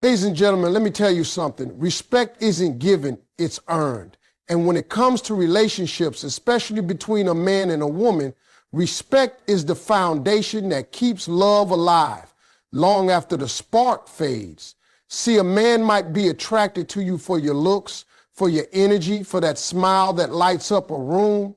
Ladies and gentlemen, let me tell you something. Respect isn't given, it's earned. And when it comes to relationships, especially between a man and a woman, respect is the foundation that keeps love alive long after the spark fades. See, a man might be attracted to you for your looks, for your energy, for that smile that lights up a room.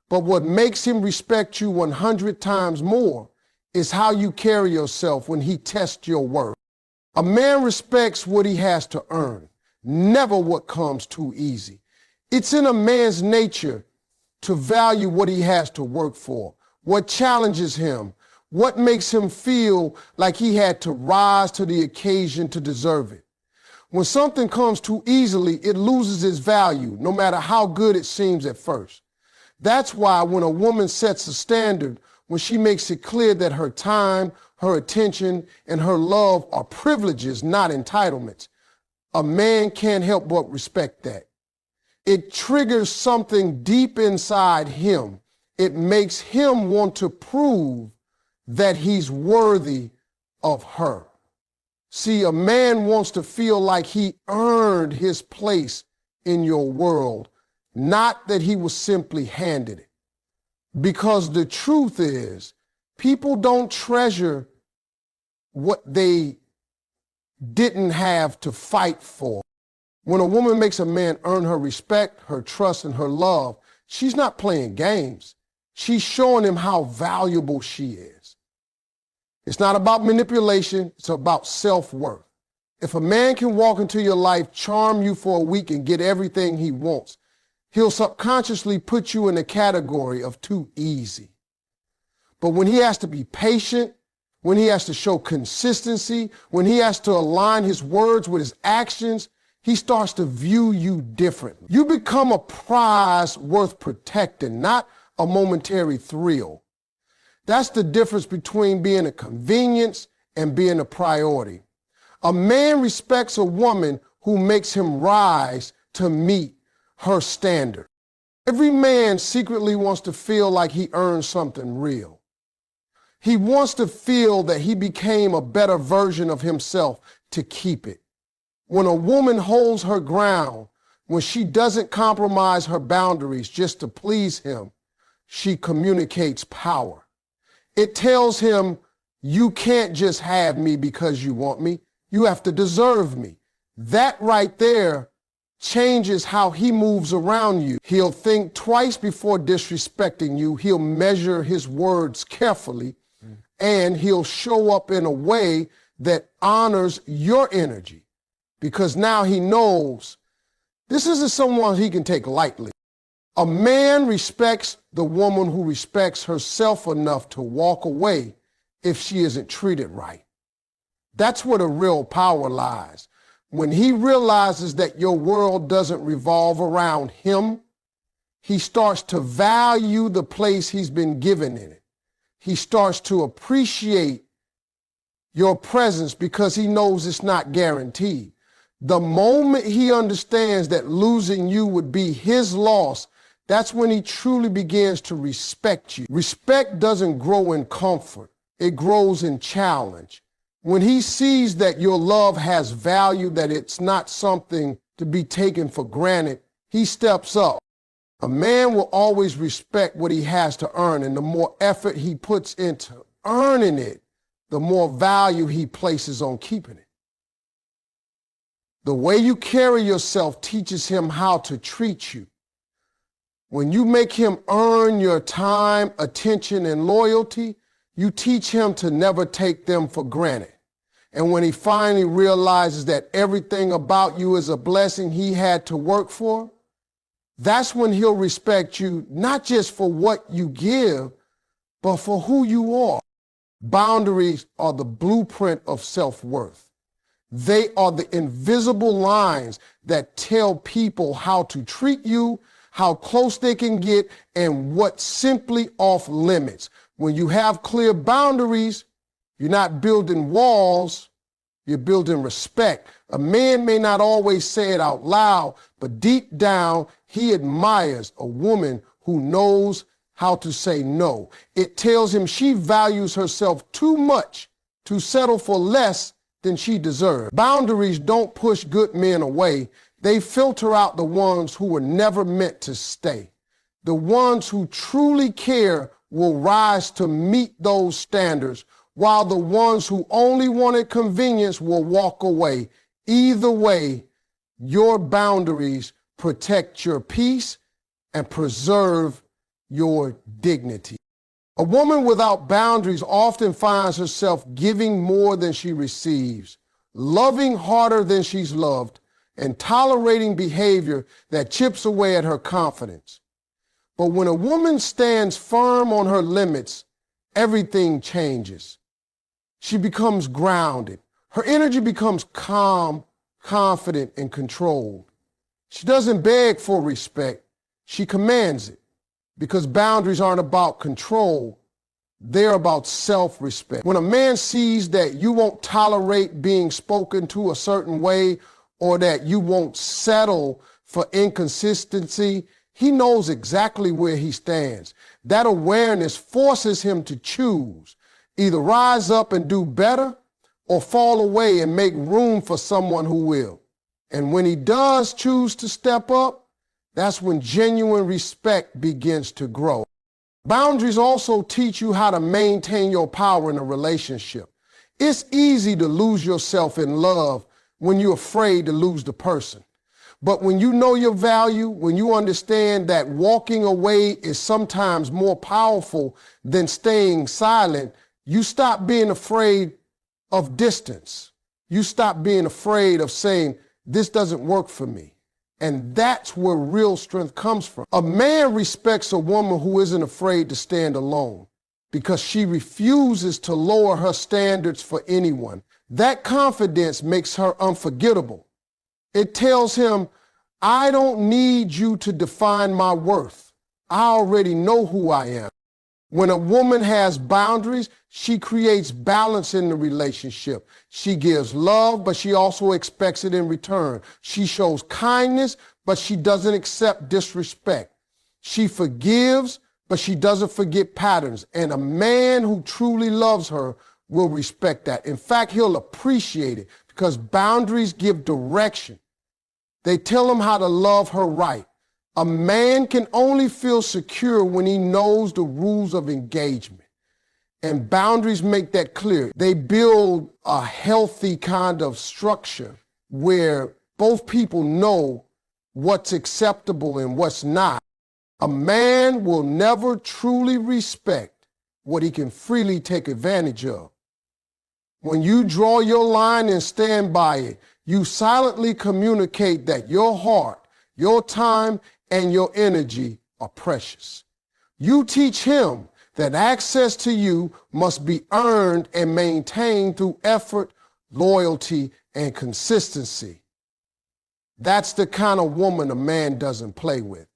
But what makes him respect you 100 times more is how you carry yourself when he tests your worth. A man respects what he has to earn, never what comes too easy. It's in a man's nature to value what he has to work for, what challenges him, what makes him feel like he had to rise to the occasion to deserve it. When something comes too easily, it loses its value, no matter how good it seems at first. That's why when a woman sets a standard, when she makes it clear that her time, her attention, and her love are privileges, not entitlements, a man can't help but respect that. It triggers something deep inside him. It makes him want to prove that he's worthy of her. See, a man wants to feel like he earned his place in your world, not that he was simply handed it. Because the truth is, people don't treasure what they didn't have to fight for. When a woman makes a man earn her respect, her trust, and her love, she's not playing games. She's showing him how valuable she is. It's not about manipulation, it's about self-worth. If a man can walk into your life, charm you for a week, and get everything he wants, he'll subconsciously put you in the category of too easy. But when he has to be patient, when he has to show consistency, when he has to align his words with his actions, he starts to view you differently. You become a prize worth protecting, not a momentary thrill. That's the difference between being a convenience and being a priority. A man respects a woman who makes him rise to meet her standard. Every man secretly wants to feel like he earned something real. He wants to feel that he became a better version of himself to keep it. When a woman holds her ground, when she doesn't compromise her boundaries just to please him, she communicates power. It tells him, you can't just have me because you want me. You have to deserve me. That right there changes how he moves around you. He'll think twice before disrespecting you. He'll measure his words carefully, and he'll show up in a way that honors your energy, because now he knows this isn't someone he can take lightly. A man respects the woman who respects herself enough to walk away if she isn't treated right. That's where the real power lies. When he realizes that your world doesn't revolve around him, he starts to value the place he's been given in it. He starts to appreciate your presence because he knows it's not guaranteed. The moment he understands that losing you would be his loss, that's when he truly begins to respect you. Respect doesn't grow in comfort. It grows in challenge. When he sees that your love has value, that it's not something to be taken for granted, he steps up. A man will always respect what he has to earn, and the more effort he puts into earning it, the more value he places on keeping it. The way you carry yourself teaches him how to treat you. When you make him earn your time, attention, and loyalty, you teach him to never take them for granted. And when he finally realizes that everything about you is a blessing he had to work for, that's when he'll respect you, not just for what you give, but for who you are. Boundaries are the blueprint of self-worth. They are the invisible lines that tell people how to treat you, how close they can get, and what's simply off limits. When you have clear boundaries, you're not building walls, you're building respect. A man may not always say it out loud, but deep down, he admires a woman who knows how to say no. It tells him she values herself too much to settle for less than she deserves. Boundaries don't push good men away. They filter out the ones who were never meant to stay. The ones who truly care will rise to meet those standards, while the ones who only wanted convenience will walk away. Either way, your boundaries protect your peace and preserve your dignity. A woman without boundaries often finds herself giving more than she receives, loving harder than she's loved, and tolerating behavior that chips away at her confidence. But when a woman stands firm on her limits, everything changes. She becomes grounded. Her energy becomes calm, confident, and controlled. She doesn't beg for respect. She commands it, because boundaries aren't about control. They're about self-respect. When a man sees that you won't tolerate being spoken to a certain way, or that you won't settle for inconsistency, he knows exactly where he stands. That awareness forces him to choose, either rise up and do better or fall away and make room for someone who will. And when he does choose to step up, that's when genuine respect begins to grow. Boundaries also teach you how to maintain your power in a relationship. It's easy to lose yourself in love when you're afraid to lose the person. But when you know your value, when you understand that walking away is sometimes more powerful than staying silent, you stop being afraid of distance. You stop being afraid of saying, this doesn't work for me. And that's where real strength comes from. A man respects a woman who isn't afraid to stand alone, because she refuses to lower her standards for anyone. That confidence makes her unforgettable. It tells him, I don't need you to define my worth. I already know who I am. When a woman has boundaries, she creates balance in the relationship. She gives love, but she also expects it in return. She shows kindness, but she doesn't accept disrespect. She forgives, but she doesn't forget patterns. And a man who truly loves her will respect that. In fact, he'll appreciate it, because boundaries give direction. They tell him how to love her right. A man can only feel secure when he knows the rules of engagement. And boundaries make that clear. They build a healthy kind of structure where both people know what's acceptable and what's not. A man will never truly respect what he can freely take advantage of. When you draw your line and stand by it, you silently communicate that your heart, your time, and your energy are precious. You teach him that access to you must be earned and maintained through effort, loyalty, and consistency. That's the kind of woman a man doesn't play with.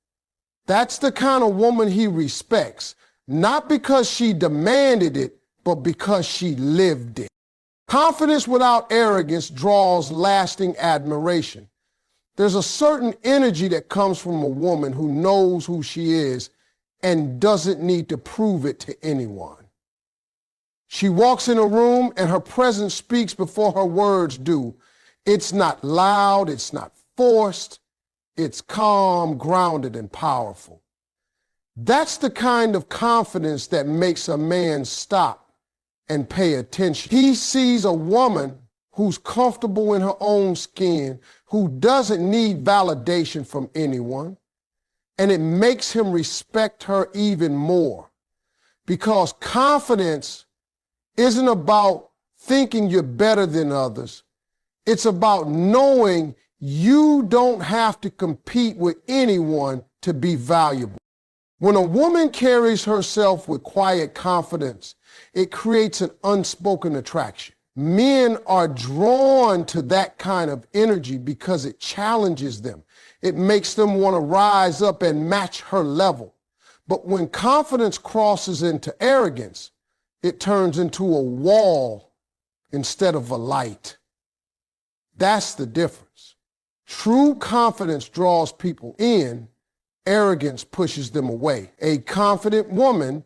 That's the kind of woman he respects, not because she demanded it, but because she lived it. Confidence without arrogance draws lasting admiration. There's a certain energy that comes from a woman who knows who she is and doesn't need to prove it to anyone. She walks in a room and her presence speaks before her words do. It's not loud, it's not forced, it's calm, grounded, and powerful. That's the kind of confidence that makes a man stop and pay attention. He sees a woman who's comfortable in her own skin, who doesn't need validation from anyone, and it makes him respect her even more. Because confidence isn't about thinking you're better than others. It's about knowing you don't have to compete with anyone to be valuable. When a woman carries herself with quiet confidence, it creates an unspoken attraction. Men are drawn to that kind of energy because it challenges them. It makes them want to rise up and match her level. But when confidence crosses into arrogance, it turns into a wall instead of a light. That's the difference. True confidence draws people in. Arrogance pushes them away. A confident woman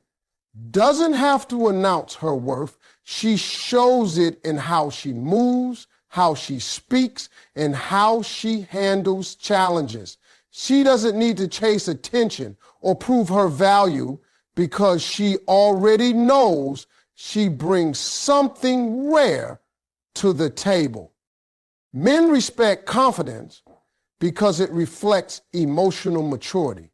doesn't have to announce her worth. She shows it in how she moves, how she speaks, and how she handles challenges. She doesn't need to chase attention or prove her value because she already knows she brings something rare to the table. Men respect confidence because it reflects emotional maturity.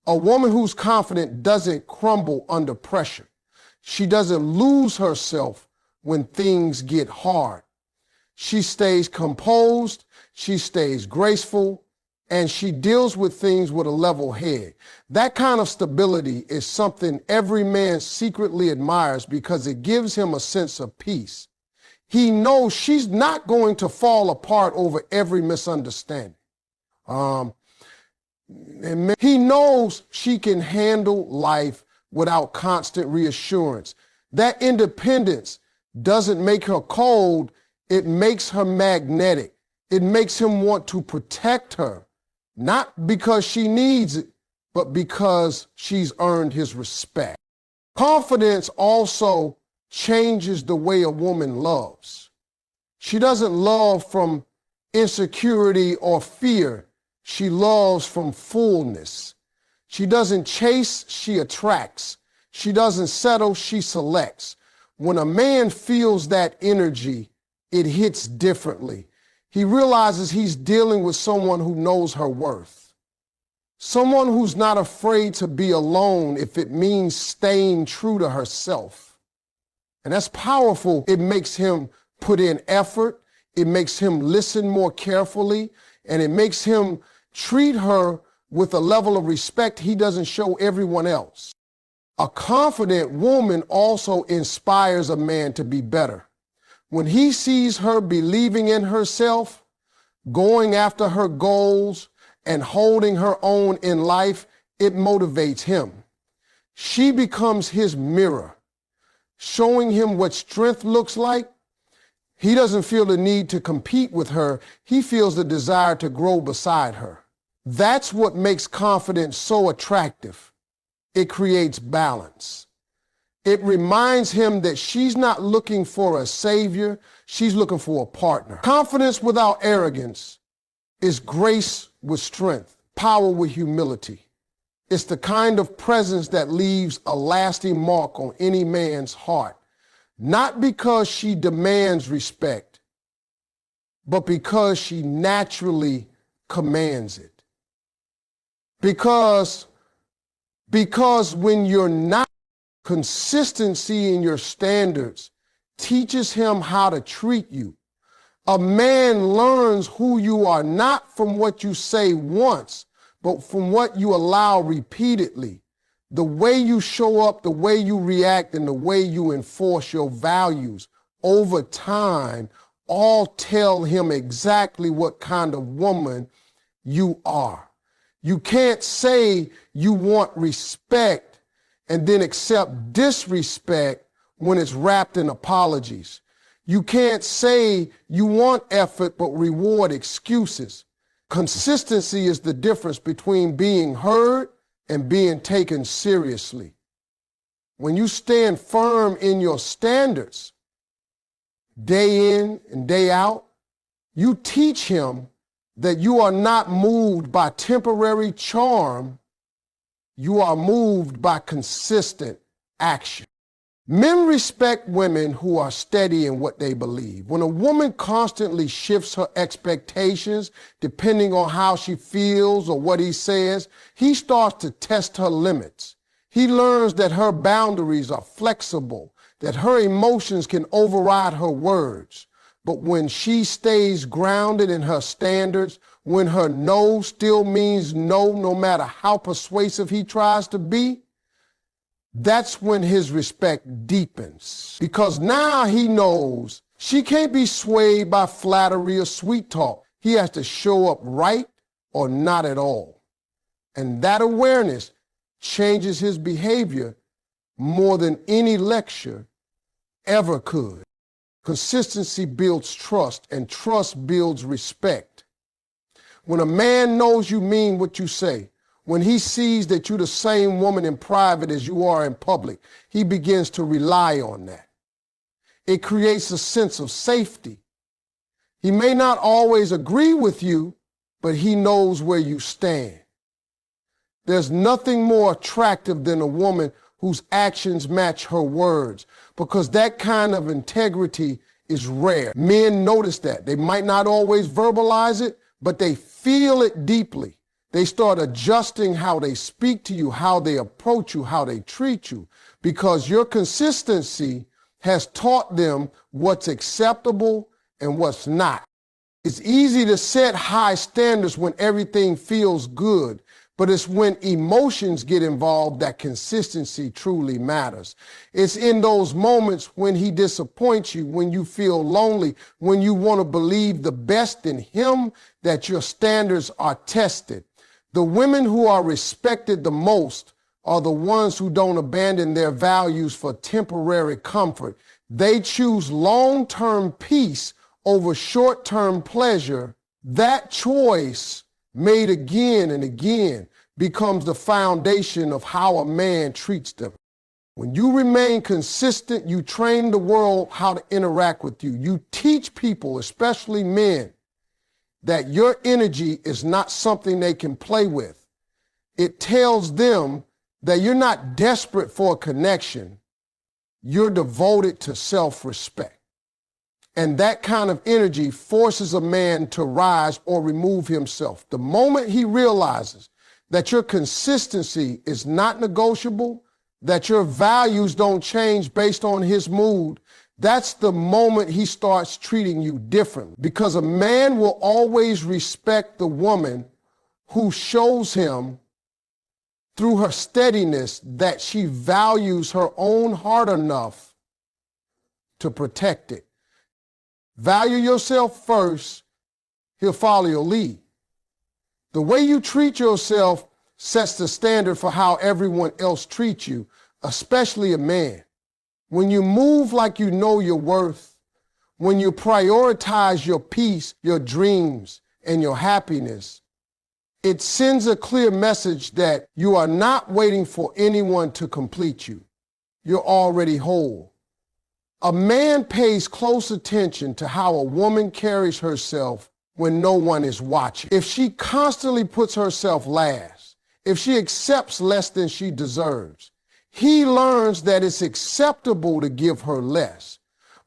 A woman who's confident doesn't crumble under pressure. She doesn't lose herself when things get hard. She stays composed, she stays graceful, and she deals with things with a level head. That kind of stability is something every man secretly admires because it gives him a sense of peace. He knows she's not going to fall apart over every misunderstanding. He knows she can handle life without constant reassurance. That independence doesn't make her cold, it makes her magnetic. It makes him want to protect her, not because she needs it, but because she's earned his respect. Confidence also changes the way a woman loves. She doesn't love from insecurity or fear. She loves from fullness. She doesn't chase, she attracts. She doesn't settle, she selects. When a man feels that energy, it hits differently. He realizes he's dealing with someone who knows her worth. Someone who's not afraid to be alone if it means staying true to herself. And that's powerful. It makes him put in effort. It makes him listen more carefully. And it makes him treat her with a level of respect he doesn't show everyone else. A confident woman also inspires a man to be better. When he sees her believing in herself, going after her goals, and holding her own in life, it motivates him. She becomes his mirror, showing him what strength looks like. He doesn't feel the need to compete with her. He feels the desire to grow beside her. That's what makes confidence so attractive. It creates balance. It reminds him that she's not looking for a savior, she's looking for a partner. Confidence without arrogance is grace with strength, power with humility. It's the kind of presence that leaves a lasting mark on any man's heart, not because she demands respect, but because she naturally commands it. Because when you're not, consistency in your standards teaches him how to treat you. A man learns who you are not from what you say once, but from what you allow repeatedly. The way you show up, the way you react, and the way you enforce your values over time all tell him exactly what kind of woman you are. You can't say you want respect and then accept disrespect when it's wrapped in apologies. You can't say you want effort but reward excuses. Consistency is the difference between being heard and being taken seriously. When you stand firm in your standards, day in and day out, you teach him that you are not moved by temporary charm, you are moved by consistent action. Men respect women who are steady in what they believe. When a woman constantly shifts her expectations depending on how she feels or what he says, he starts to test her limits. He learns that her boundaries are flexible, that her emotions can override her words. But when she stays grounded in her standards, when her no still means no, no matter how persuasive he tries to be, that's when his respect deepens. Because now he knows she can't be swayed by flattery or sweet talk. He has to show up right or not at all. And that awareness changes his behavior more than any lecture ever could. Consistency builds trust, and trust builds respect. When a man knows you mean what you say, When he sees that you're the same woman in private as you are in public, he begins to rely on that. It creates a sense of safety. He may not always agree with you, but he knows where you stand. There's nothing more attractive than a woman whose actions match her words, because that kind of integrity is rare. Men notice that. They might not always verbalize it, but they feel it deeply. They start adjusting how they speak to you, how they approach you, how they treat you, because your consistency has taught them what's acceptable and what's not. It's easy to set high standards when everything feels good, but it's when emotions get involved that consistency truly matters. It's in those moments when he disappoints you, when you feel lonely, when you want to believe the best in him, that your standards are tested. The women who are respected the most are the ones who don't abandon their values for temporary comfort. They choose long-term peace over short-term pleasure. That choice, made again and again, becomes the foundation of how a man treats them. When you remain consistent, you train the world how to interact with you. You teach people, especially men, that your energy is not something they can play with. It tells them that you're not desperate for a connection. You're devoted to self-respect. And that kind of energy forces a man to rise or remove himself. The moment he realizes that your consistency is not negotiable, that your values don't change based on his mood, that's the moment he starts treating you differently. Because a man will always respect the woman who shows him through her steadiness that she values her own heart enough to protect it. Value yourself first, he'll follow your lead. The way you treat yourself sets the standard for how everyone else treats you, especially a man. When you move like you know your worth, when you prioritize your peace, your dreams, and your happiness, it sends a clear message that you are not waiting for anyone to complete you. You're already whole. A man pays close attention to how a woman carries herself when no one is watching. If she constantly puts herself last, if she accepts less than she deserves, he learns that it's acceptable to give her less.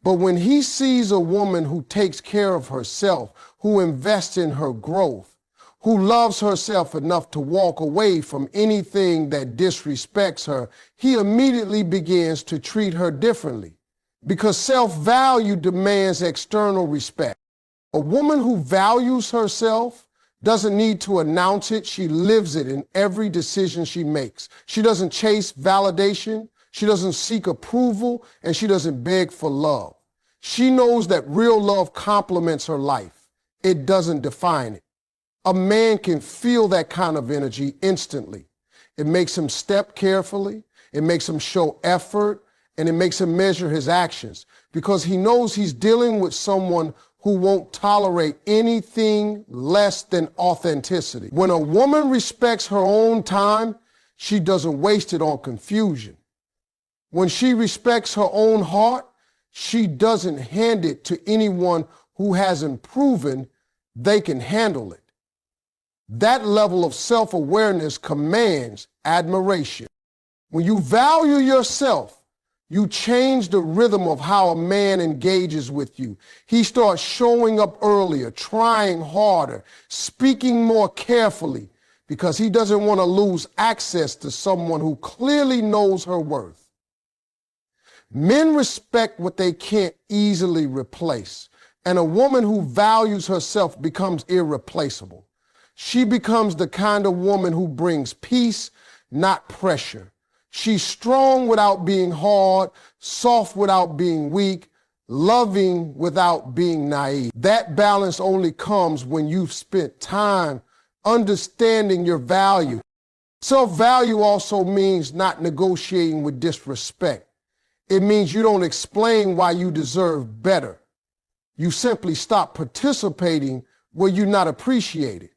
But when he sees a woman who takes care of herself, who invests in her growth, who loves herself enough to walk away from anything that disrespects her, he immediately begins to treat her differently. Because self-value demands external respect. A woman who values herself doesn't need to announce it. She lives it in every decision she makes. She doesn't chase validation. She doesn't seek approval, and she doesn't beg for love. She knows that real love complements her life. It doesn't define it. A man can feel that kind of energy instantly. It makes him step carefully. It makes him show effort, and it makes him measure his actions because he knows he's dealing with someone who won't tolerate anything less than authenticity. When a woman respects her own time, she doesn't waste it on confusion. When she respects her own heart, she doesn't hand it to anyone who hasn't proven they can handle it. That level of self-awareness commands admiration. When you value yourself, you change the rhythm of how a man engages with you. He starts showing up earlier, trying harder, speaking more carefully, because he doesn't want to lose access to someone who clearly knows her worth. Men respect what they can't easily replace, and a woman who values herself becomes irreplaceable. She becomes the kind of woman who brings peace, not pressure. She's strong without being hard, soft without being weak, loving without being naive. That balance only comes when you've spent time understanding your value. Self-value also means not negotiating with disrespect. It means you don't explain why you deserve better. You simply stop participating where you're not appreciated.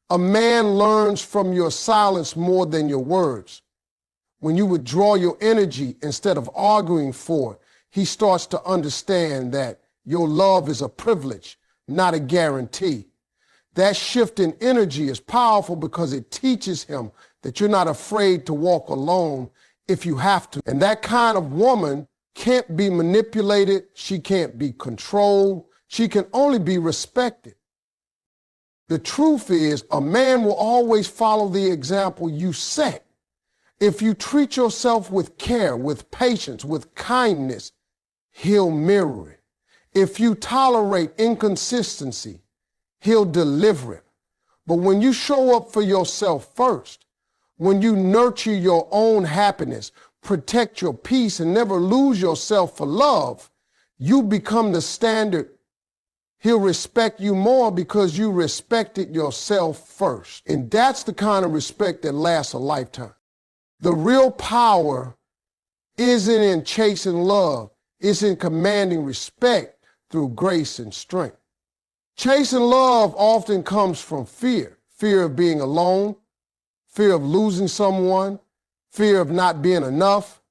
A man learns from your silence more than your words. When you withdraw your energy instead of arguing for it, he starts to understand that your love is a privilege, not a guarantee. That shift in energy is powerful because it teaches him that you're not afraid to walk alone if you have to. And that kind of woman can't be manipulated. She can't be controlled. She can only be respected. The truth is, a man will always follow the example you set. If you treat yourself with care, with patience, with kindness, he'll mirror it. If you tolerate inconsistency, he'll deliver it. But when you show up for yourself first, when you nurture your own happiness, protect your peace, and never lose yourself for love, you become the standard. He'll respect you more because you respected yourself first. And that's the kind of respect that lasts a lifetime. The real power isn't in chasing love. It's in commanding respect through grace and strength. Chasing love often comes from fear. Fear of being alone, fear of losing someone, fear of not being enough.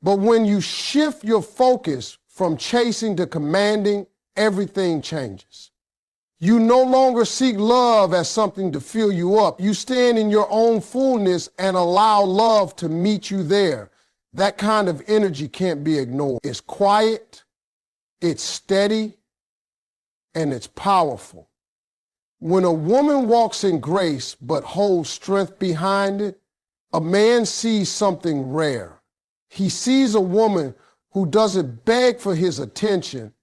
But when you shift your focus from chasing to commanding, everything changes. You no longer seek love as something to fill you up. You stand in your own fullness and allow love to meet you there. That kind of energy can't be ignored. It's quiet, it's steady, and it's powerful. When a woman walks in grace but holds strength behind it, a man sees something rare. He sees a woman who doesn't beg for his attention,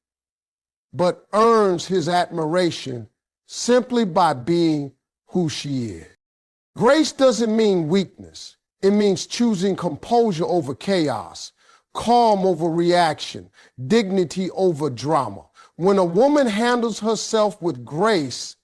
but earns his admiration simply by being who she is. Grace doesn't mean weakness. It means choosing composure over chaos, calm over reaction, dignity over drama. When a woman handles herself with grace,